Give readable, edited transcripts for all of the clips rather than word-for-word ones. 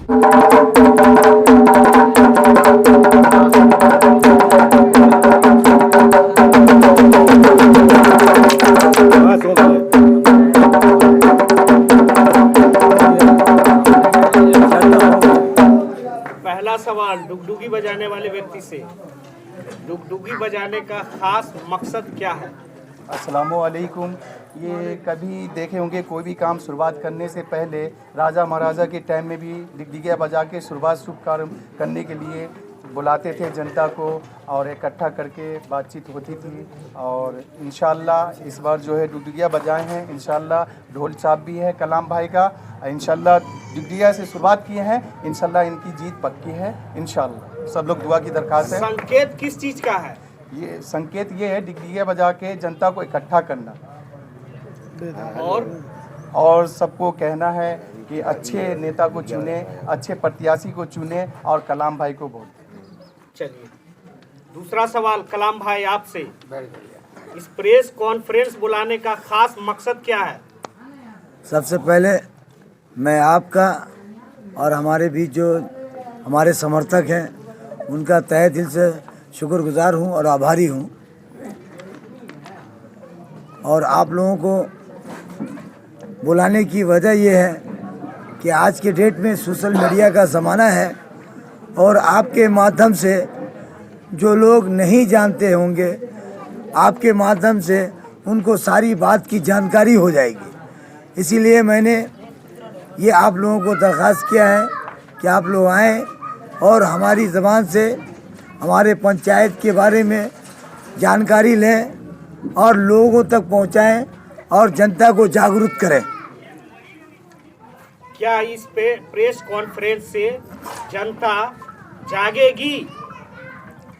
पहला सवाल डुगडुगी बजाने वाले व्यक्ति से, डुगडुगी बजाने का खास मकसद क्या है? अस्सलामुअलैकुम। ये कभी देखे होंगे कोई भी काम शुरुआत करने से पहले राजा महाराजा के टाइम में भी डुगडुगियाँ बजा के शुरुआत शुभ कार्य करने के लिए बुलाते थे जनता को और इकट्ठा करके बातचीत होती थी। और इंशाल्लाह इस बार जो है डुगडुगियाँ बजाए हैं, इंशाल्लाह ढोल चाप भी है कलाम भाई का, इंशाल्लाह डुगडुगियाँ से शुरुआत किए हैं, इंशाल्लाह इनकी जीत पक्की है इंशाल्लाह। सब लोग दुआ की दरख्वास्त है। संकेत किस चीज का है? ये संकेत ये है डुगडुगियाँ बजा के जनता को इकट्ठा करना और सबको कहना है कि अच्छे नेता को चुने, अच्छे प्रत्याशी को चुने और कलाम भाई को वोट। चलिए दूसरा सवाल कलाम भाई आपसे, इस प्रेस कॉन्फ्रेंस बुलाने का खास मकसद क्या है? सबसे पहले मैं आपका और हमारे बीच जो हमारे समर्थक हैं उनका तहे दिल से शुक्रगुजार हूं और आभारी हूं। और आप लोगों को बुलाने की वजह ये है कि आज के डेट में सोशल मीडिया का ज़माना है और आपके माध्यम से जो लोग नहीं जानते होंगे, आपके माध्यम से उनको सारी बात की जानकारी हो जाएगी। इसीलिए मैंने ये आप लोगों को दरख्वास्त किया है कि आप लोग आएँ और हमारी ज़बान से हमारे पंचायत के बारे में जानकारी लें और लोगों तक पहुंचाएं और जनता को जागरूक करें। क्या इस प्रेस कॉन्फ्रेंस से जनता जागेगी?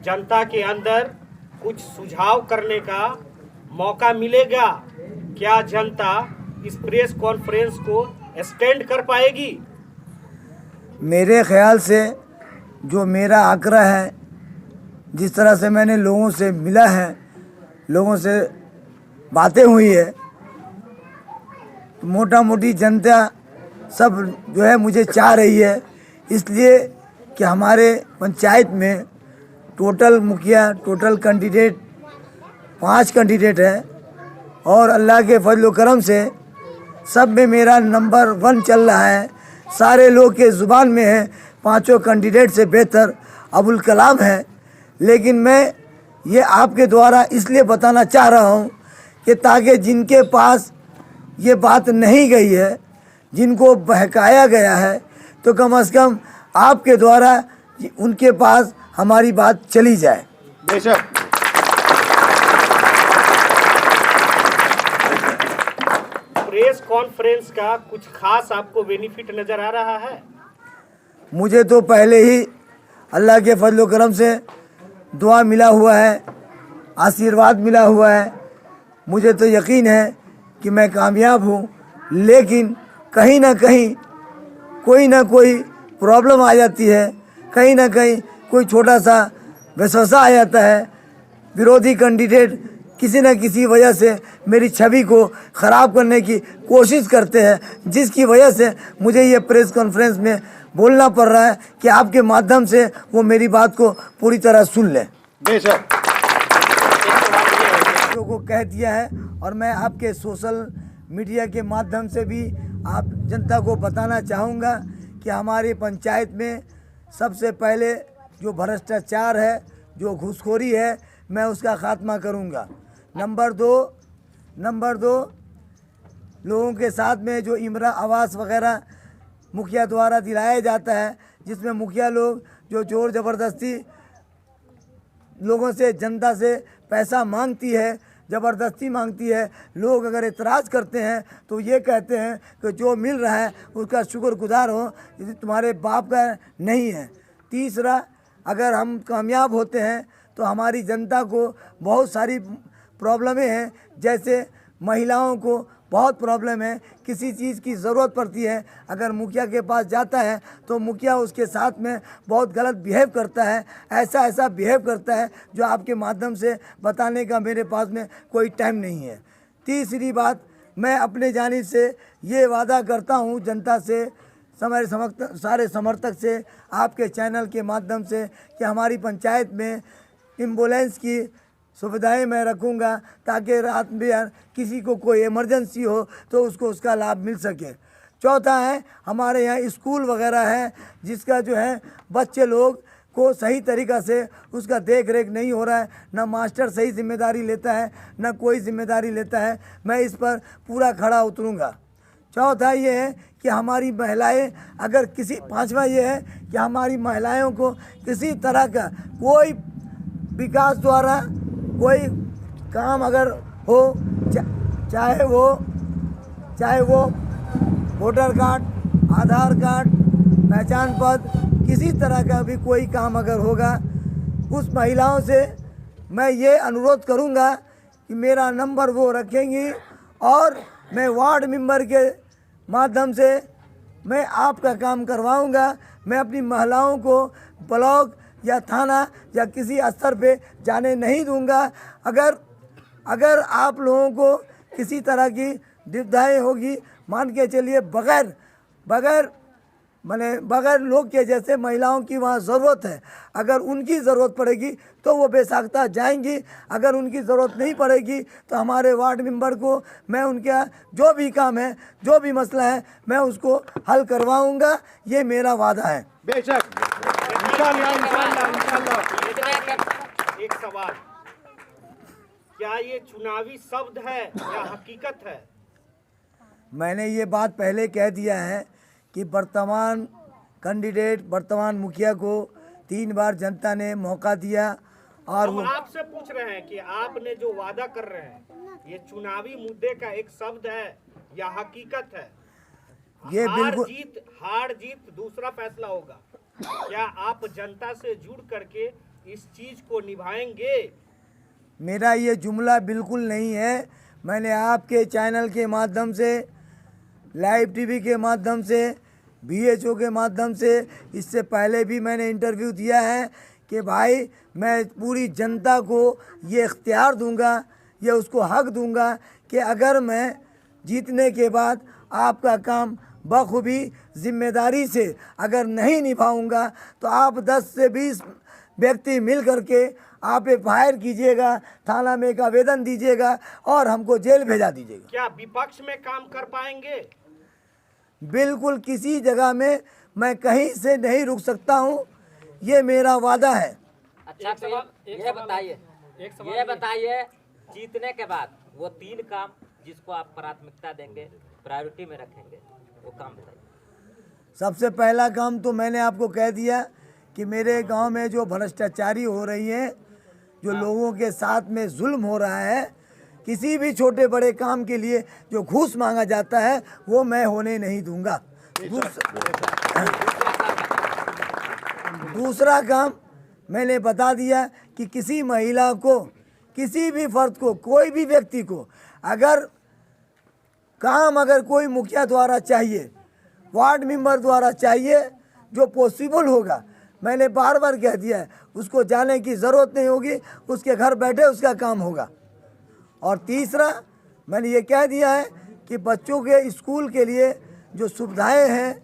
जनता के अंदर कुछ सुझाव करने का मौका मिलेगा? क्या जनता इस प्रेस कॉन्फ्रेंस को स्टैंड कर पाएगी? मेरे ख्याल से जो मेरा आग्रह है, जिस तरह से मैंने लोगों से मिला है, लोगों से बातें हुई है, तो मोटा मोटी जनता सब जो है मुझे चाह रही है। इसलिए कि हमारे पंचायत में टोटल मुखिया, टोटल कैंडिडेट 5 कैंडिडेट हैं और अल्लाह के फजल करम से सब में मेरा नंबर 1 चल रहा है। सारे लोग के ज़ुबान में है, 5 कैंडिडेट से बेहतर अबुल कलाम है। लेकिन मैं ये आपके द्वारा इसलिए बताना चाह रहा हूँ कि ताकि जिनके पास ये बात नहीं गई है, जिनको बहकाया गया है, तो कम से कम आपके द्वारा उनके पास हमारी बात चली जाए। बेशक। प्रेस कॉन्फ्रेंस का कुछ खास आपको बेनिफिट नजर आ रहा है? मुझे तो पहले ही अल्लाह के फजल करम से दुआ मिला हुआ है, आशीर्वाद मिला हुआ है। मुझे तो यकीन है कि मैं कामयाब हूँ, लेकिन कहीं ना कहीं कोई ना कोई प्रॉब्लम आ जाती है, कहीं ना कहीं कोई छोटा सा वसवसा आ जाता है। विरोधी कैंडिडेट किसी न किसी वजह से मेरी छवि को ख़राब करने की कोशिश करते हैं, जिसकी वजह से मुझे ये प्रेस कॉन्फ्रेंस में बोलना पड़ रहा है कि आपके माध्यम से वो मेरी बात को पूरी तरह सुन लें। बेशक। लोगों को कह दिया है और मैं आपके सोशल मीडिया के माध्यम से भी आप जनता को बताना चाहूँगा कि हमारी पंचायत में सबसे पहले जो भ्रष्टाचार है, जो घूसखोरी है, मैं उसका खात्मा करूँगा। नंबर दो लोगों के साथ में जो इंदिरा आवास वगैरह मुखिया द्वारा दिलाया जाता है, जिसमें मुखिया लोग जो जोर ज़बरदस्ती लोगों से, जनता से पैसा मांगती है, ज़बरदस्ती मांगती है। लोग अगर एतराज़ करते हैं तो ये कहते हैं कि जो मिल रहा है उसका शुक्रगुजार हो, यदि तुम्हारे बाप का नहीं है। तीसरा, अगर हम कामयाब होते हैं तो हमारी जनता को बहुत सारी प्रॉब्लमें हैं, जैसे महिलाओं को बहुत प्रॉब्लम है, किसी चीज़ की ज़रूरत पड़ती है, अगर मुखिया के पास जाता है तो मुखिया उसके साथ में बहुत गलत बिहेव करता है, ऐसा बिहेव करता है जो आपके माध्यम से बताने का मेरे पास में कोई टाइम नहीं है। तीसरी बात, मैं अपने जानिब से ये वादा करता हूँ जनता से, सारे समर्थक से, आपके चैनल के माध्यम से, कि हमारी पंचायत में एम्बुलेंस की सुविधाएं मैं रखूंगा, ताकि रात में किसी को कोई इमरजेंसी हो तो उसको उसका लाभ मिल सके। चौथा है, हमारे यहाँ स्कूल वगैरह है जिसका जो है बच्चे लोग को सही तरीक़ा से उसका देख रेख नहीं हो रहा है, ना मास्टर सही जिम्मेदारी लेता है, ना कोई जिम्मेदारी लेता है। मैं इस पर पूरा खड़ा उतरूँगा। चौथा ये है कि हमारी महिलाएं अगर किसी, पांचवा ये है कि हमारी महिलाओं को किसी तरह का कोई विकास द्वारा कोई काम अगर हो, चाहे वो वोटर कार्ड, आधार कार्ड, पहचान पत्र, किसी तरह का भी कोई काम अगर होगा, उस महिलाओं से मैं ये अनुरोध करूँगा कि मेरा नंबर वो रखेंगी और मैं वार्ड मेंबर के माध्यम से मैं आपका काम करवाऊँगा। मैं अपनी महिलाओं को ब्लॉक या थाना या किसी स्तर पे जाने नहीं दूंगा। अगर आप लोगों को किसी तरह की दुविधाएं होगी, मान के चलिए बगैर लोग के जैसे महिलाओं की वहाँ ज़रूरत है, अगर उनकी ज़रूरत पड़ेगी तो वो बेसाख्ता जाएंगी। अगर उनकी ज़रूरत नहीं पड़ेगी तो हमारे वार्ड मेंबर को मैं उनका जो भी काम है, जो भी मसला है, मैं उसको हल करवाऊंगा। ये मेरा वादा है। बेशक, इंशाल्लाह। एक सवाल, क्या ये चुनावी शब्द है या हकीकत है? मैंने ये बात पहले कह दिया है कि वर्तमान कैंडिडेट, वर्तमान मुखिया को 3 बार जनता ने मौका दिया और हम वो आपसे पूछ रहे हैं कि आपने जो वादा कर रहे हैं, ये चुनावी मुद्दे का एक शब्द है या हकीकत है? ये बिल्कुल हार जीत दूसरा फैसला होगा। क्या आप जनता से जुड़ करके इस चीज को निभाएंगे? मेरा ये जुमला बिल्कुल नहीं है। मैंने आपके चैनल के माध्यम से, लाइव टीवी के माध्यम से, BHO के माध्यम से, इससे पहले भी मैंने इंटरव्यू दिया है कि भाई मैं पूरी जनता को ये इख्तियार दूंगा, ये उसको हक दूंगा कि अगर मैं जीतने के बाद आपका काम बखूबी जिम्मेदारी से अगर नहीं निभाऊंगा तो आप 10 से 20 व्यक्ति मिल करके आप फायर कीजिएगा, थाना में एक आवेदन दीजिएगा और हमको जेल भेजा दीजिएगा। क्या विपक्ष में काम कर पाएंगे? बिल्कुल, किसी जगह में मैं कहीं से नहीं रुक सकता हूं, ये मेरा वादा है। अच्छा, तो ये बताइए जीतने के बाद वो 3 काम जिसको आप प्राथमिकता देंगे, प्रायोरिटी में रखेंगे, वो काम बताइए। सबसे पहला काम तो मैंने आपको कह दिया कि मेरे गांव में जो भ्रष्टाचारी हो रही है, जो लोगों के साथ में जुल्म हो रहा है, किसी भी छोटे बड़े काम के लिए जो घूस मांगा जाता है, वो मैं होने नहीं दूंगा। दूसरा काम मैंने बता दिया कि किसी महिला को, किसी भी फर्द को, कोई भी व्यक्ति को अगर कोई मुखिया द्वारा चाहिए, वार्ड मेंबर द्वारा चाहिए, जो पॉसिबल होगा, मैंने बार बार कह दिया है, उसको जाने की ज़रूरत नहीं होगी, उसके घर बैठे उसका काम होगा। और तीसरा मैंने ये कह दिया है कि बच्चों के स्कूल के लिए जो सुविधाएं हैं,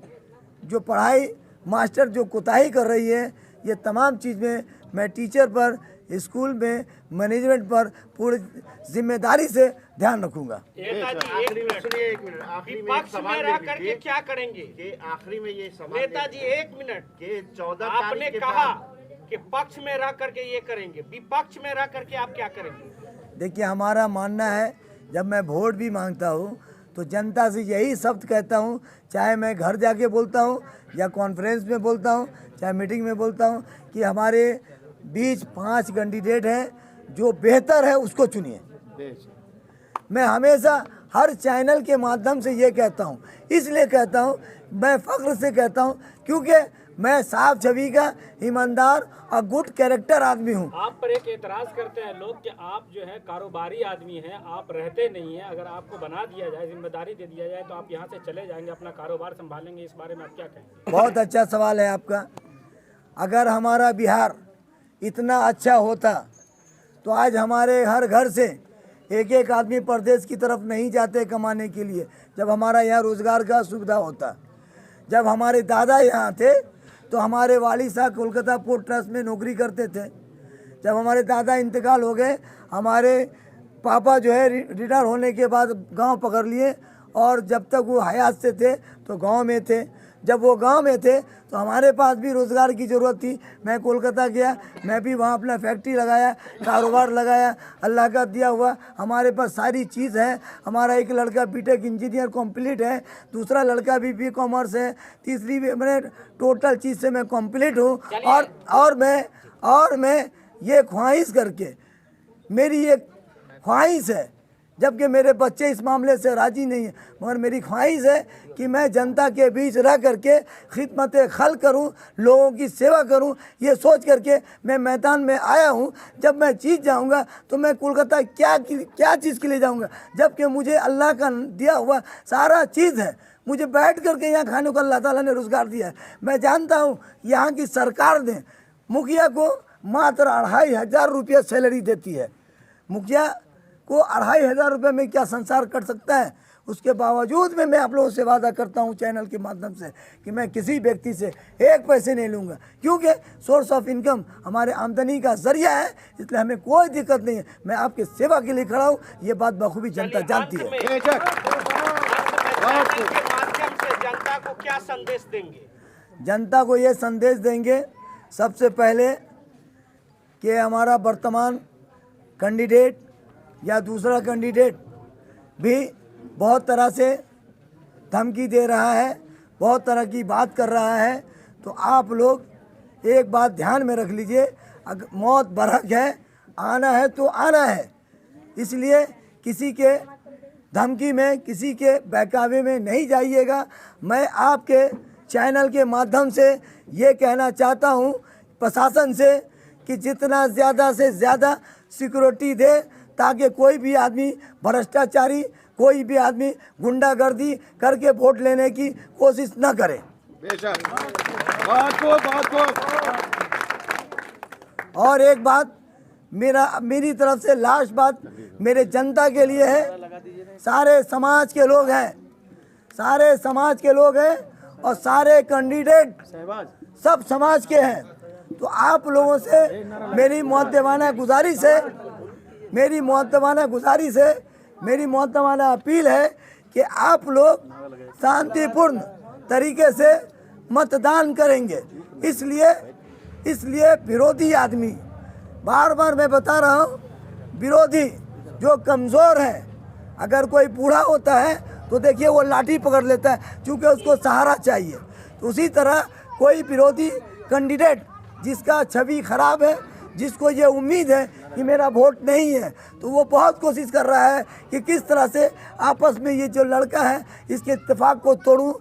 जो पढ़ाई मास्टर जो कोताही कर रही है, ये तमाम चीज़ें मैं टीचर पर, स्कूल में मैनेजमेंट पर पूरी जिम्मेदारी से ध्यान रखूंगा। नेताजी विपक्ष में रह करके क्या करेंगे? आखिरी में ये सवाल नेताजी 1 मिनट, कि 14 आपने तारीख के कहा बाद कि पक्ष में रह करके ये करेंगे, विपक्ष में रह करके आप क्या करेंगे? देखिए, हमारा मानना है, जब मैं वोट भी मांगता हूँ तो जनता से यही शब्द कहता हूँ, चाहे मैं घर जाके बोलता हूँ या कॉन्फ्रेंस में बोलता हूँ, चाहे मीटिंग में बोलता हूँ, कि हमारे बीच 5 कैंडिडेट हैं, जो बेहतर है उसको चुनिए। मैं हमेशा हर चैनल के माध्यम से ये कहता हूँ, इसलिए कहता हूँ, मैं फ़ख्र से कहता हूँ, क्योंकि मैं साफ छवि का ईमानदार और गुड कैरेक्टर आदमी हूँ। आप पर एक एतराज़ करते हैं लोग कि आप जो है कारोबारी आदमी हैं, आप रहते नहीं हैं। अगर आपको बना दिया जाए, जिम्मेदारी दे दिया जाए, तो आप यहाँ से चले जाएंगे, अपना कारोबार संभालेंगे। इस बारे में आप क्या कहेंगे? बहुत अच्छा सवाल है आपका। अगर हमारा बिहार इतना अच्छा होता तो आज हमारे हर घर से एक एक आदमी प्रदेश की तरफ नहीं जाते कमाने के लिए, जब हमारा यहाँ रोज़गार का सुविधा होता। जब हमारे दादा यहाँ थे तो हमारे वालिद साहब कोलकाता पोर्ट ट्रस्ट में नौकरी करते थे। जब हमारे दादा इंतकाल हो गए, हमारे पापा जो है रिटायर होने के बाद गांव पकड़ लिए, और जब तक वो हयात से थे तो गांव में थे। जब वो गांव में थे तो हमारे पास भी रोज़गार की ज़रूरत थी। मैं कोलकाता गया, मैं भी वहाँ अपना फैक्ट्री लगाया, कारोबार लगाया। अल्लाह का दिया हुआ हमारे पास सारी चीज़ है। हमारा एक लड़का बीटेक इंजीनियर कंप्लीट है, दूसरा लड़का भी बी कॉमर्स है, तीसरी भी मैंने टोटल चीज़ से मैं कंप्लीट हूँ। और मैं ये ख्वाहिश करके, मेरी एक ख्वाहिश है, जबकि मेरे बच्चे इस मामले से राज़ी नहीं है, मगर मेरी ख्वाहिश है कि मैं जनता के बीच रह करके खिदमत खल करूं, लोगों की सेवा करूं। ये सोच करके मैं मैदान में आया हूं। जब मैं जीत जाऊंगा तो मैं कोलकाता क्या चीज़ के लिए जाऊंगा, जबकि मुझे अल्लाह का दिया हुआ सारा चीज़ है। मुझे बैठ करके यहाँ खाने को अल्लाह ताला ने रोज़गार दिया है। मैं जानता हूँ यहाँ की सरकार ने मुखिया को मात्र 2500 रुपये सैलरी देती है। मुखिया को 2500 रुपये में क्या संसार कट सकता है। उसके बावजूद में मैं आप लोगों से वादा करता हूं चैनल के माध्यम से कि मैं किसी व्यक्ति से एक पैसे नहीं लूँगा, क्योंकि सोर्स ऑफ इनकम हमारे आमदनी का जरिया है, इसलिए हमें कोई दिक्कत नहीं है। मैं आपकी सेवा के लिए खड़ा हूँ, ये बात बखूबी जनता जानती है। जनता को क्या संदेश देंगे? जनता को ये संदेश देंगे, सबसे पहले कि हमारा वर्तमान कैंडिडेट या दूसरा कैंडिडेट भी बहुत तरह से धमकी दे रहा है, बहुत तरह की बात कर रहा है। तो आप लोग एक बात ध्यान में रख लीजिए, अगर मौत बरहक है, आना है तो आना है। इसलिए किसी के धमकी में, किसी के बहकावे में नहीं जाइएगा। मैं आपके चैनल के माध्यम से ये कहना चाहता हूँ प्रशासन से कि जितना ज़्यादा से ज़्यादा सिक्योरिटी दे, ताकि कोई भी आदमी भ्रष्टाचारी, कोई भी आदमी गुंडागर्दी करके वोट लेने की कोशिश न करे। और एक बात मेरी तरफ से लास्ट बात मेरे जनता के लिए है। सारे समाज के लोग हैं, सारे समाज के लोग हैं और सारे कैंडिडेट सब समाज के हैं। तो आप लोगों से मेरी मुअद्दबाना गुजारिश है, मेरी मुअद्दबाना अपील है कि आप लोग शांतिपूर्ण तरीके से मतदान करेंगे। इसलिए विरोधी आदमी, बार बार मैं बता रहा हूँ, विरोधी जो कमज़ोर है, अगर कोई बूढ़ा होता है तो देखिए वो लाठी पकड़ लेता है, क्योंकि उसको सहारा चाहिए। तो उसी तरह कोई विरोधी कैंडिडेट जिसका छवि खराब है, जिसको ये उम्मीद है कि मेरा वोट नहीं है, तो वो बहुत कोशिश कर रहा है कि किस तरह से आपस में ये जो लड़का है इसके इत्तेफाक को तोड़ूं,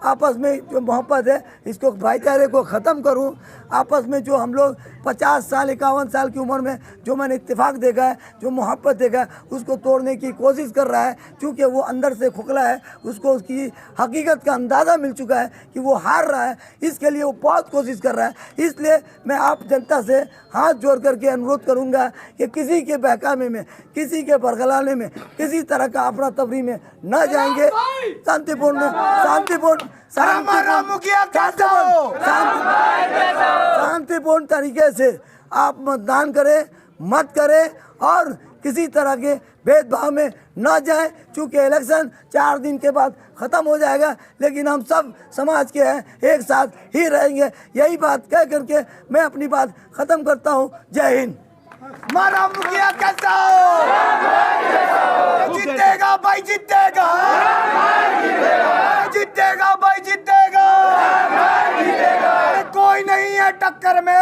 आपस में जो मोहब्बत है इसको, भाईचारे को ख़त्म करूं। आपस में जो हम लोग 50 साल 51 साल की उम्र में जो मैंने इत्तेफाक देखा है, जो मोहब्बत देखा है, उसको तोड़ने की कोशिश कर रहा है, क्योंकि वो अंदर से खोखला है। उसको उसकी हकीकत का अंदाज़ा मिल चुका है कि वो हार रहा है, इसके लिए वो बहुत कोशिश कर रहा है। इसलिए मैं आप जनता से हाथ जोड़ करके अनुरोध करूँगा कि किसी के बहकावे में, किसी के बरगलाने में, किसी तरह का अफरा तफरी में न जाएंगे। शांतिपूर्ण तरीके से आप मतदान करें, मत करें और किसी तरह के भेदभाव में न जाएं, क्योंकि इलेक्शन 4 दिन के बाद ख़त्म हो जाएगा, लेकिन हम सब समाज के हैं, एक साथ ही रहेंगे। यही बात कह करके मैं अपनी बात ख़त्म करता हूँ। जय हिंद। हमारा मुखिया कैसा हो? जीतेगा भाई, जीतेगा, जीतेगा भाई, जीतेगा। कोई नहीं है टक्कर में,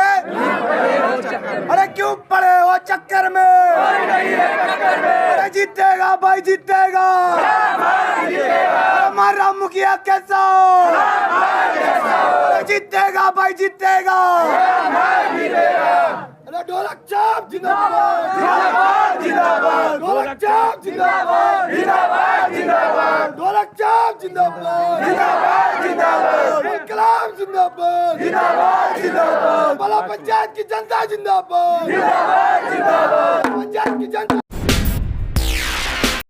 अरे क्यों पड़े हो चक्कर में? अरे जीतेगा भाई, जीतेगा। हमारा मुखिया कैसा हो? जीतेगा भाई, जीतेगा। ढोलक छाप जिंदाबाद, जिंदाबाद, जिंदाबाद। ढोलक छाप जिंदाबाद, जिंदाबाद, जिंदाबाद। ढोलक छाप जिंदाबाद, जिंदाबाद, जिंदाबाद। इनकलाब जिंदाबाद, जिंदाबाद, जिंदाबाद। बला पंचायत की जनता जिंदाबाद, जिंदाबाद, जिंदाबाद। पंचायत की जनता